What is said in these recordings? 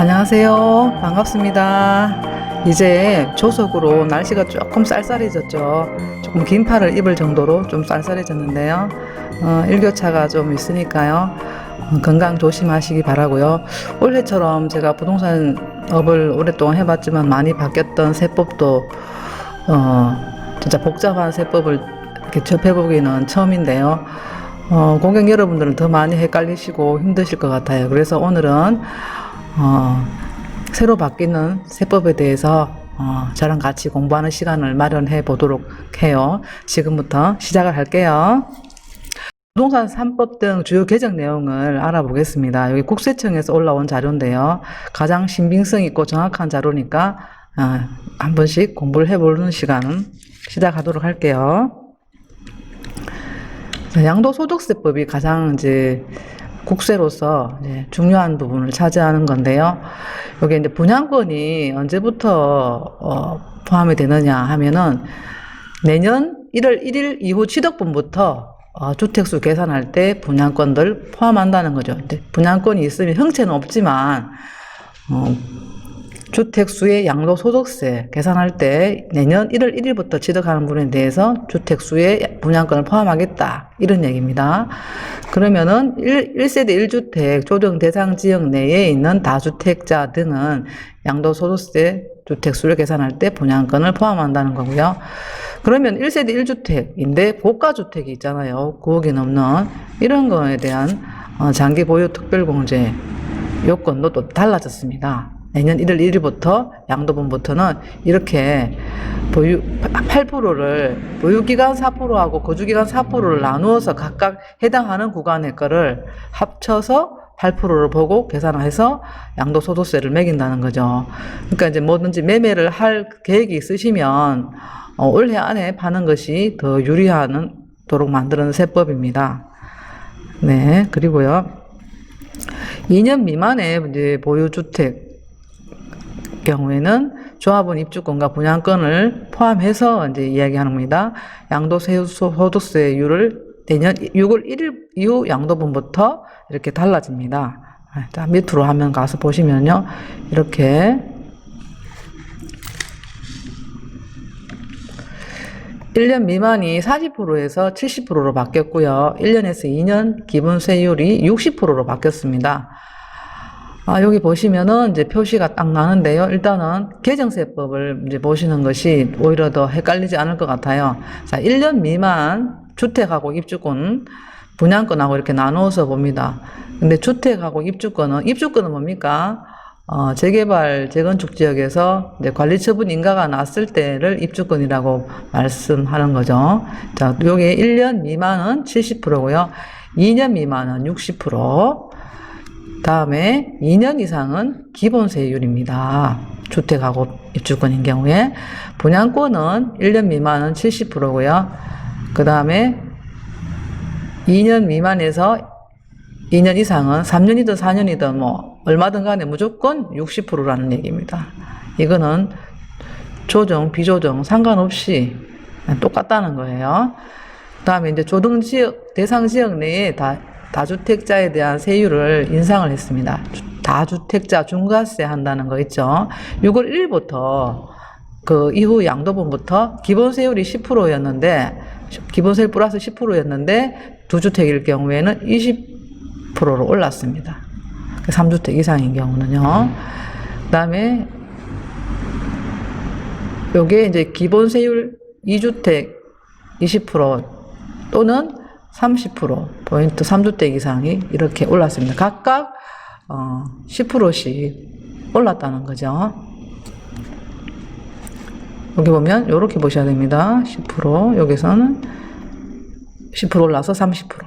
안녕하세요. 반갑습니다. 이제 조석으로 날씨가 조금 쌀쌀해졌죠. 조금 긴 팔을 입을 정도로 좀 쌀쌀해졌는데요. 일교차가 좀 있으니까요. 건강 조심하시기 바라고요. 올해처럼 제가 부동산 업을 오랫동안 해봤지만 많이 바뀌었던 세법도 진짜 복잡한 세법을 이렇게 접해보기는 처음인데요. 고객 여러분들은 더 많이 헷갈리시고 힘드실 것 같아요. 그래서 오늘은 새로 바뀌는 세법에 대해서 저랑 같이 공부하는 시간을 마련해 보도록 해요. 지금부터 시작을 할게요. 부동산 3법 등 주요 개정 내용을 알아보겠습니다. 여기 국세청에서 올라온 자료인데요. 가장 신빙성 있고 정확한 자료니까 한 번씩 공부를 해보는 시간 시작하도록 할게요. 양도소득세법이 가장 이제 국세로서 중요한 부분을 차지하는 건데요. 여기 이제 분양권이 언제부터 포함이 되느냐 하면은 내년 1월 1일 이후 취득분부터 주택수 계산할 때 분양권들 포함한다는 거죠. 분양권이 있으면 형체는 없지만 주택수의 양도소득세 계산할 때 내년 1월 1일부터 취득하는 분에 대해서 주택수의 분양권을 포함하겠다 이런 얘기입니다. 그러면은 1세대 1주택 조정 대상 지역 내에 있는 다주택자 등은 양도소득세 주택수를 계산할 때 분양권을 포함한다는 거고요. 그러면 1세대 1주택인데 고가주택이 있잖아요. 9억이 넘는 이런 거에 대한 장기 보유 특별공제 요건도 또 달라졌습니다. 내년 1월 1일부터 양도분부터는 이렇게 8%를 보유기간 4%하고 거주기간 4%를 나누어서 각각 해당하는 구간의 거를 합쳐서 8%를 보고 계산해서 양도소득세를 매긴다는 거죠. 그러니까 이제 뭐든지 매매를 할 계획이 있으시면 올해 안에 파는 것이 더 유리하도록 만드는 세법입니다. 네, 그리고요. 2년 미만의 이제 보유주택 경우에는 조합원 입주권과 분양권을 포함해서 이제 이야기하는 겁니다. 양도소득세율을 내년 6월 1일 이후 양도분부터 이렇게 달라집니다. 자, 밑으로 화면 가서 보시면요. 이렇게 1년 미만이 40%에서 70%로 바뀌었고요. 1년에서 2년 기본세율이 60%로 바뀌었습니다. 여기 보시면은 이제 표시가 딱 나는데요. 일단은 개정세법을 이제 보시는 것이 오히려 더 헷갈리지 않을 것 같아요. 자, 1년 미만 주택하고 입주권, 분양권하고 이렇게 나누어서 봅니다. 근데 주택하고 입주권은 뭡니까? 재개발, 재건축 지역에서 이제 관리처분 인가가 났을 때를 입주권이라고 말씀하는 거죠. 자, 요게 1년 미만은 70%고요. 2년 미만은 60%. 다음에 2년 이상은 기본세율입니다. 주택하고 입주권인 경우에. 분양권은 1년 미만은 70%고요. 그 다음에 2년 미만에서 2년 이상은 3년이든 4년이든 뭐 얼마든 간에 무조건 60%라는 얘기입니다. 이거는 조정, 비조정 상관없이 똑같다는 거예요. 그 다음에 이제 조정지역, 대상지역 내에 다주택자에 대한 세율을 인상을 했습니다. 다주택자 중과세 한다는 거 있죠. 6월 1일부터 그 이후 양도분부터 기본세율이 10%였는데 기본세율 플러스 10%였는데 두주택일 경우에는 20%로 올랐습니다. 3주택 이상인 경우는요. 그 다음에 요게 이제 기본세율 2주택 20% 또는 30% 포인트 3주택 이상이 이렇게 올랐습니다. 각각 10%씩 올랐다는 거죠. 여기 보면 이렇게 보셔야 됩니다. 10% 여기서는 10% 올라서 30%. 그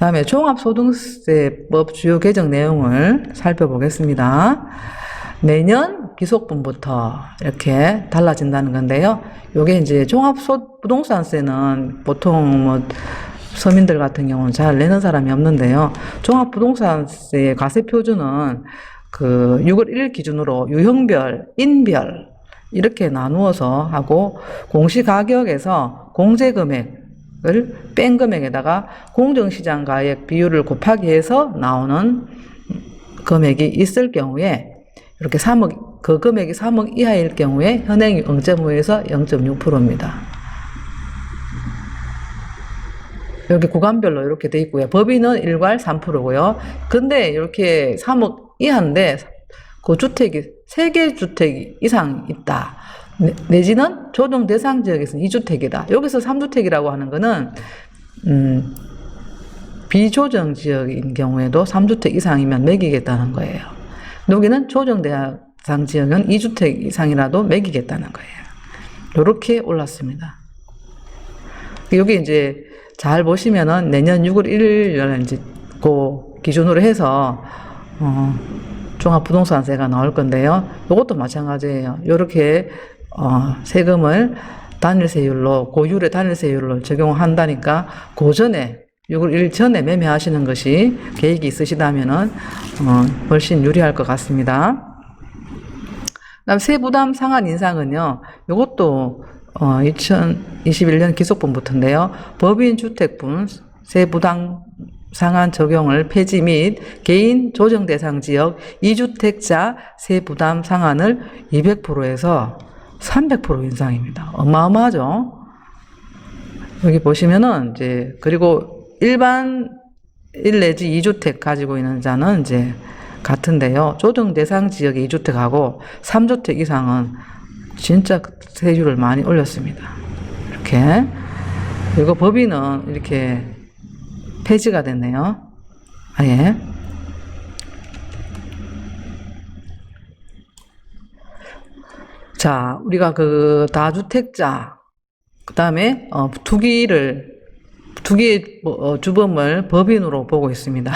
다음에 종합소득세법 주요 개정 내용을 살펴보겠습니다. 내년 기속분부터 이렇게 달라진다는 건데요. 요게 이제 종합부동산세는 보통 뭐 서민들 같은 경우는 잘 내는 사람이 없는데요. 종합부동산세 과세표준은 그 6월 1일 기준으로 유형별, 인별 이렇게 나누어서 하고 공시가격에서 공제금액 뺀 금액에다가 공정시장 가액 비율을 곱하기 해서 나오는 금액이 있을 경우에 이렇게 3억, 그 금액이 3억 이하일 경우에 현행 0.5에서 0.6%입니다. 여기 구간별로 이렇게 돼 있고요. 법인은 일괄 3%고요. 근데 이렇게 3억 이하인데 그 주택이 3개 주택 이상 있다. 내지는 조정 대상 지역에서는 2주택이다. 여기서 3주택이라고 하는 거는 비조정 지역인 경우에도 3주택 이상이면 매기겠다는 거예요. 여기는 조정 대상 지역은 2주택 이상이라도 매기겠다는 거예요. 이렇게 올랐습니다. 여기 이제 잘 보시면은 내년 6월 1일날 이제 그 기준으로 해서 종합부동산세가 나올 건데요. 이것도 마찬가지예요. 이렇게 세금을 단일세율로, 고율의 단일세율로 적용한다니까 그 전에 6월 1일 전에 매매하시는 것이 계획이 있으시다면은 훨씬 유리할 것 같습니다. 그다음 세부담 상한 인상은요. 이것도 2021년 기속분부터인데요. 법인 주택분 세부담 상한 적용을 폐지 및 개인 조정 대상 지역 2주택자 세부담 상한을 200%에서 300% 인상입니다. 어마어마하죠. 여기 보시면은 이제 그리고 일반 1 내지 2주택 가지고 있는 자는 이제 같은데요. 조정 대상 지역의 2주택하고 3주택 이상은 진짜 세율을 많이 올렸습니다. 이렇게. 그리고 법인은 이렇게 폐지가 됐네요. 아예. 자, 우리가 그 다주택자, 그 다음에 투기의 주범을 법인으로 보고 있습니다.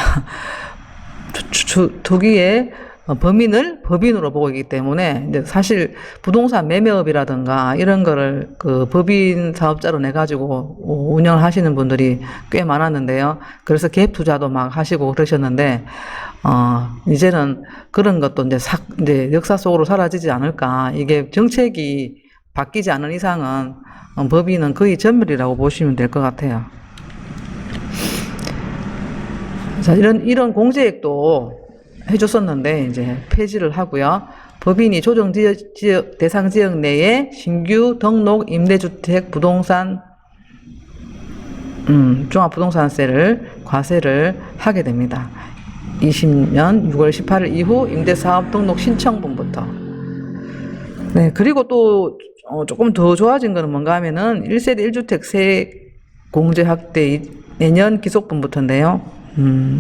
투기의 범인을 법인으로 보고 있기 때문에 이제 사실 부동산 매매업이라든가 이런 거를 그 법인 사업자로 내 가지고 운영을 하시는 분들이 꽤 많았는데요. 그래서 갭 투자도 막 하시고 그러셨는데 이제는 그런 것도 이제 역사 속으로 사라지지 않을까. 이게 정책이 바뀌지 않은 이상은 법인은 거의 전멸이라고 보시면 될 것 같아요. 자, 이런 공제액도 해줬었는데 이제 폐지를 하고요. 법인이 조정 지역 대상 지역 내에 신규 등록 임대주택 부동산 종합부동산세를 과세를 하게 됩니다. 20년 6월 18일 이후 임대사업 등록 신청분부터. 네, 그리고 또 조금 더 좋아진 거는 뭔가 하면은 1세대 1주택 세 공제 확대 내년 기속분부터인데요.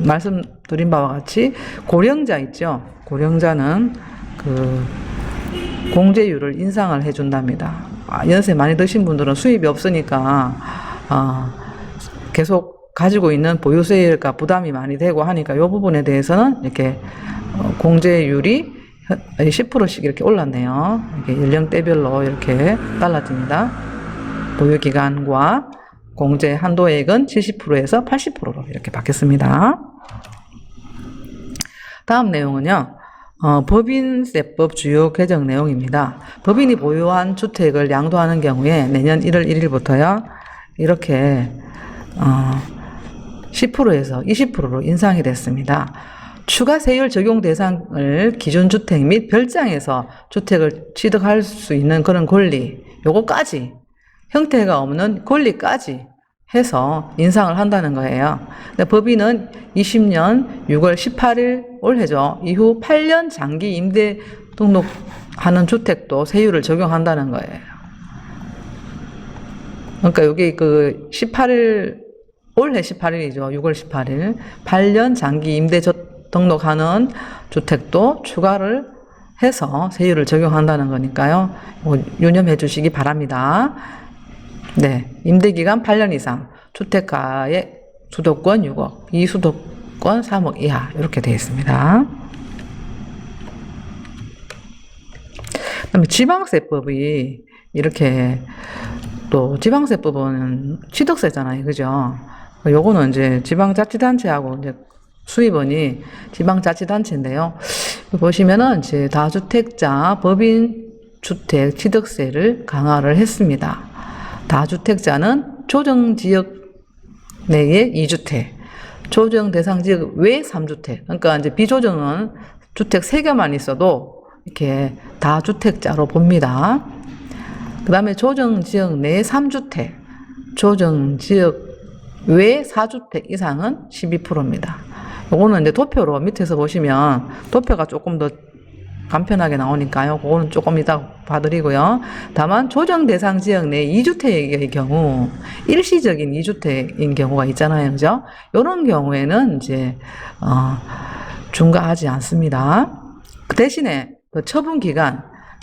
말씀드린 바와 같이 고령자 있죠. 고령자는 그 공제율을 인상을 해준답니다. 연세 많이 드신 분들은 수입이 없으니까 계속 가지고 있는 보유세가 부담이 많이 되고 하니까 이 부분에 대해서는 이렇게 공제율이 10%씩 이렇게 올랐네요. 이렇게 연령대별로 이렇게 달라집니다. 보유기간과 공제 한도액은 70%에서 80%로 이렇게 바뀌었습니다. 다음 내용은요. 법인세법 주요 개정 내용입니다. 법인이 보유한 주택을 양도하는 경우에 내년 1월 1일부터요. 이렇게 10%에서 20%로 인상이 됐습니다. 추가 세율 적용 대상을 기준주택 및 별장에서 주택을 취득할 수 있는 그런 권리, 요거까지 형태가 없는 권리까지 해서 인상을 한다는 거예요. 근데 법인은 20년 6월 18일 올해죠. 이후 8년 장기 임대 등록하는 주택도 세율을 적용한다는 거예요. 그러니까 여기 그 18일, 올해 18일이죠. 6월 18일. 8년 장기 임대 등록하는 주택도 추가를 해서 세율을 적용한다는 거니까요. 유념해 주시기 바랍니다. 네, 임대기간 8년 이상, 주택가의 수도권 6억, 비수도권 3억 이하 이렇게 되어 있습니다. 그다음에 지방세법이 이렇게 또 지방세법은 취득세잖아요, 그죠? 요거는 이제 지방자치단체하고 이제 수입원이 지방자치단체인데요. 보시면은 이제 다주택자 법인 주택 취득세를 강화를 했습니다. 다주택자는 조정지역 내의 2주택, 조정 대상 지역 외 3주택. 그러니까 이제 비조정은 주택 3개만 있어도 이렇게 다주택자로 봅니다. 그 다음에 조정 지역 내 3주택, 조정 지역 외 4주택 이상은 12%입니다. 요거는 이제 도표로 밑에서 보시면 도표가 조금 더 간편하게 나오니까요. 그거는 조금 이따 봐드리고요. 다만 조정 대상 지역 내 2주택의 경우, 일시적인 2주택인 경우가 있잖아요. 그죠? 이런 경우에는 이제 중과하지 않습니다. 그 대신에 그 처분 기간,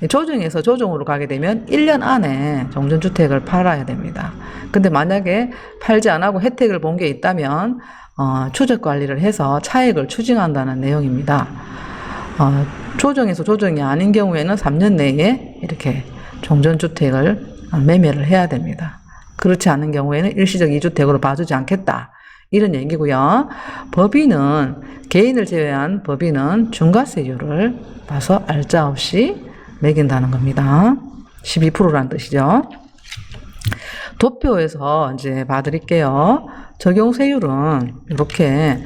조정에서 조정으로 가게 되면 1년 안에 정전주택을 팔아야 됩니다. 근데 만약에 팔지 안 하고 혜택을 본 게 있다면 추적 관리를 해서 차익을 추징한다는 내용입니다. 조정에서 조정이 아닌 경우에는 3년 내에 이렇게 정전주택을 매매를 해야 됩니다. 그렇지 않은 경우에는 일시적 2주택으로 봐주지 않겠다. 이런 얘기고요. 법인은, 개인을 제외한 법인은 중과세율을 봐서 알짜 없이 매긴다는 겁니다. 12%라는 뜻이죠. 도표에서 이제 봐드릴게요. 적용세율은 이렇게,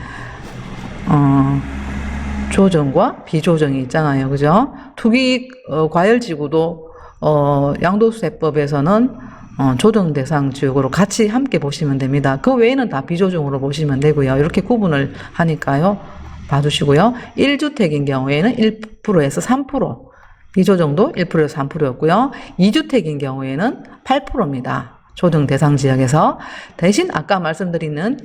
조정과 비조정이 있잖아요. 그죠? 투기, 과열지구도, 양도세법에서는, 조정 대상 지역으로 같이 함께 보시면 됩니다. 그 외에는 다 비조정으로 보시면 되고요. 이렇게 구분을 하니까요. 봐주시고요. 1주택인 경우에는 1%에서 3%, 비조정도 1%에서 3%였고요. 2주택인 경우에는 8%입니다. 조정 대상 지역에서. 대신 아까 말씀드리는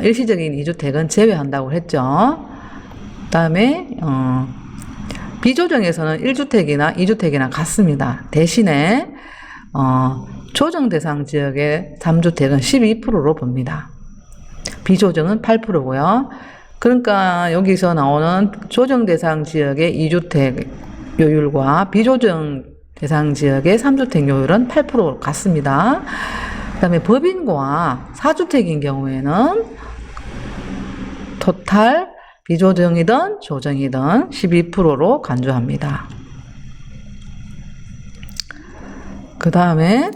일시적인 2주택은 제외한다고 했죠. 그 다음에 비조정에서는 1주택이나 2주택이나 같습니다. 대신에 조정 대상 지역의 3주택은 12%로 봅니다. 비조정은 8%고요. 그러니까 여기서 나오는 조정 대상 지역의 2주택 요율과 비조정 대상 지역의 3주택 요율은 8% 같습니다. 그 다음에 법인과 4주택인 경우에는 토탈 비조정이든 조정이든 12%로 간주합니다. 그 다음에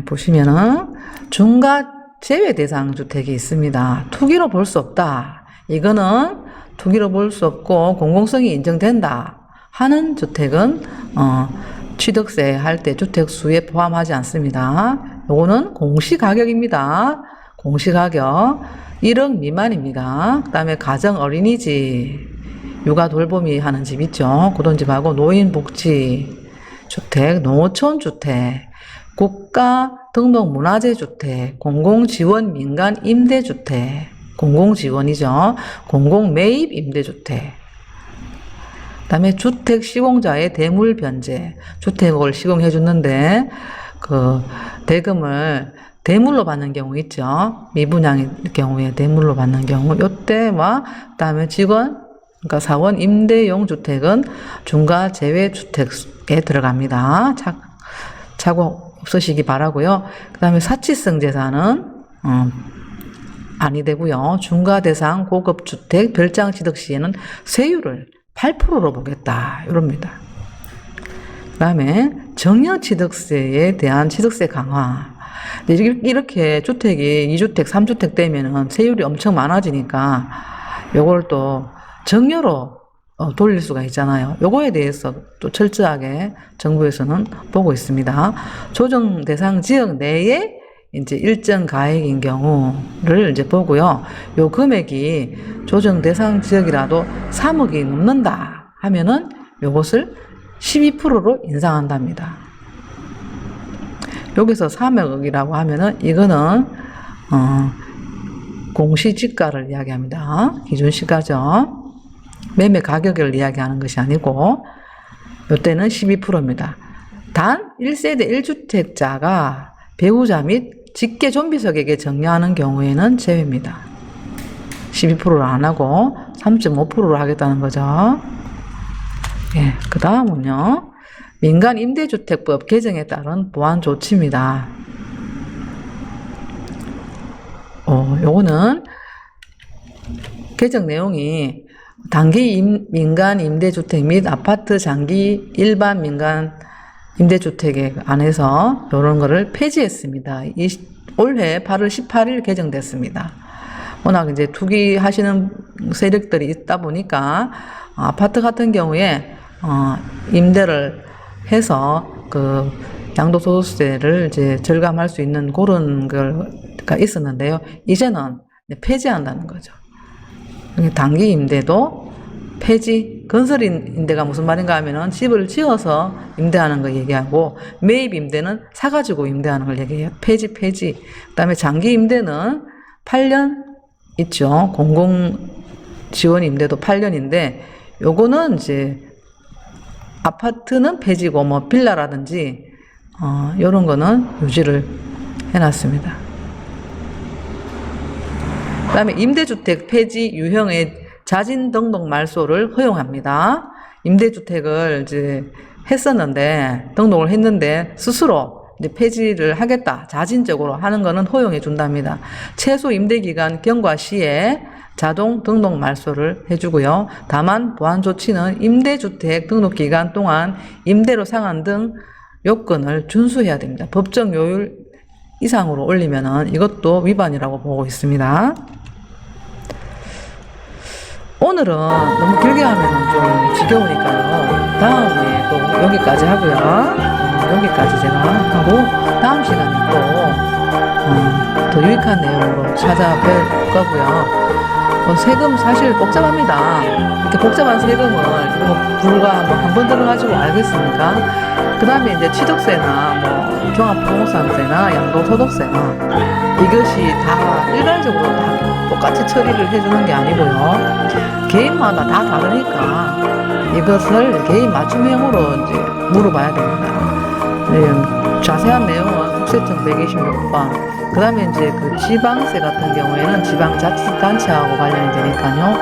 보시면은 중과 제외 대상 주택이 있습니다. 투기로 볼 수 없다. 이거는 투기로 볼 수 없고 공공성이 인정된다 하는 주택은 취득세 할 때 주택수에 포함하지 않습니다. 요거는 공시가격입니다. 공시가격 1억 미만입니다. 그 다음에 가정 어린이집, 육아 돌보미 하는 집 있죠. 그런 집하고 노인복지주택, 농어촌주택, 국가 등록 문화재 주택, 공공지원 민간 임대주택, 공공지원이죠. 공공매입 임대주택. 그다음에 주택 시공자의 대물 변제, 주택을 시공해 줬는데 그 대금을 대물로 받는 경우 있죠. 미분양의 경우에 대물로 받는 경우, 요때와 그다음에 직원, 그러니까 사원 임대용 주택은 중과 제외 주택에 들어갑니다. 착오 없으시기 바라고요. 그다음에 사치성 재산은 아니 되고요. 중과 대상 고급 주택 별장 취득 시에는 세율을 8%로 보겠다. 이럽니다. 그 다음에 정여 취득세에 대한 취득세 강화. 이렇게 주택이 2주택, 3주택 되면은 세율이 엄청 많아지니까 요걸 또 정여로 돌릴 수가 있잖아요. 요거에 대해서 또 철저하게 정부에서는 보고 있습니다. 조정 대상 지역 내에 이제 일정 가액인 경우를 이제 보고요. 요 금액이 조정 대상 지역이라도 3억이 넘는다 하면은 요것을 12%로 인상한답니다. 여기서 3억이라고 하면은 이거는 공시지가를 이야기합니다. 기준시가죠. 매매 가격을 이야기하는 것이 아니고 요때는 12%입니다. 단 1세대 1주택자가 배우자 및 직계 좀비석에게 정려하는 경우에는 제외입니다. 12%를 안 하고 3.5%로 하겠다는 거죠. 예, 그 다음은요. 민간임대주택법 개정에 따른 보완 조치입니다. 요거는 개정 내용이 단기 민간 임대주택 및 아파트 장기 일반 민간 임대주택에 안에서 이런 거를 폐지했습니다. 올해 8월 18일 개정됐습니다. 워낙 이제 투기하시는 세력들이 있다 보니까 아파트 같은 경우에 임대를 해서 그 양도소득세를 이제 절감할 수 있는 그런 거가 있었는데요. 이제는 폐지한다는 거죠. 단기 임대도 폐지, 건설 임대가 무슨 말인가 하면은 집을 지어서 임대하는 거 얘기하고, 매입 임대는 사가지고 임대하는 걸 얘기해요. 폐지. 그 다음에 장기 임대는 8년 있죠. 공공 지원 임대도 8년인데, 요거는 이제 아파트는 폐지고, 뭐 빌라라든지, 요런 거는 유지를 해놨습니다. 그 다음에 임대주택 폐지 유형의 자진 등록 말소를 허용합니다. 임대주택을 이제 했었는데, 등록을 했는데, 스스로 이제 폐지를 하겠다, 자진적으로 하는 거는 허용해 준답니다. 최소 임대기간 경과 시에 자동 등록 말소를 해주고요. 다만, 보완 조치는 임대주택 등록 기간 동안 임대료 상한 등 요건을 준수해야 됩니다. 법정 요율 이상으로 올리면은 이것도 위반이라고 보고 있습니다. 오늘은 너무 길게 하면 좀 지겨우니까요. 다음에 또 여기까지 하고요. 여기까지 제가 하고, 다음 시간에 또 더 유익한 내용으로 찾아뵐 거고요. 세금 사실 복잡합니다. 이렇게 복잡한 세금을 뭐 불과 뭐 한 번 들어가지고 알겠습니까? 그 다음에 이제 취득세나 뭐 종합부동산세나 양도소득세나 이것이 다 일괄적으로 다 똑같이 처리를 해주는 게 아니고요. 개인마다 다 다르니까 이것을 개인 맞춤형으로 이제 물어봐야 됩니다. 네, 자세한 내용은 국세청 126번. 그 다음에 이제 그 지방세 같은 경우에는 지방자치단체하고 관련이 되니까요.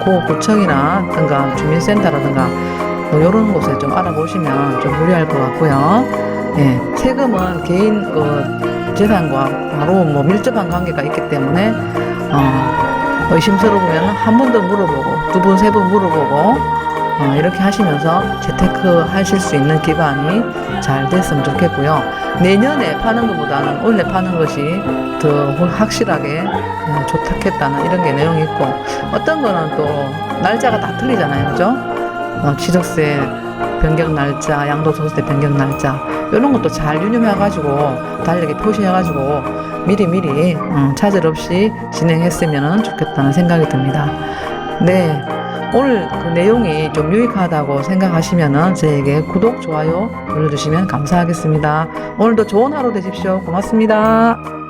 그 구청이라든가 주민센터라든가 뭐 이런 곳에 좀 알아보시면 좀 유리할 것 같고요. 예, 세금은 개인 그 재산과 바로 뭐 밀접한 관계가 있기 때문에 의심스러우면 한 번 더 물어보고, 두 번, 세 번 물어보고, 이렇게 하시면서 재테크 하실 수 있는 기반이 잘 됐으면 좋겠고요. 내년에 파는 것보다는 올해 파는 것이 더 확실하게 좋겠다는 이런 게 내용이 있고, 어떤 거는 또 날짜가 다 틀리잖아요. 그죠? 취득세 변경 날짜, 양도소득세 변경 날짜, 이런 것도 잘 유념해가지고 달력에 표시해가지고 미리 차질 없이 진행했으면 좋겠다는 생각이 듭니다. 네, 오늘 그 내용이 좀 유익하다고 생각하시면은 저에게 구독, 좋아요 눌러주시면 감사하겠습니다. 오늘도 좋은 하루 되십시오. 고맙습니다.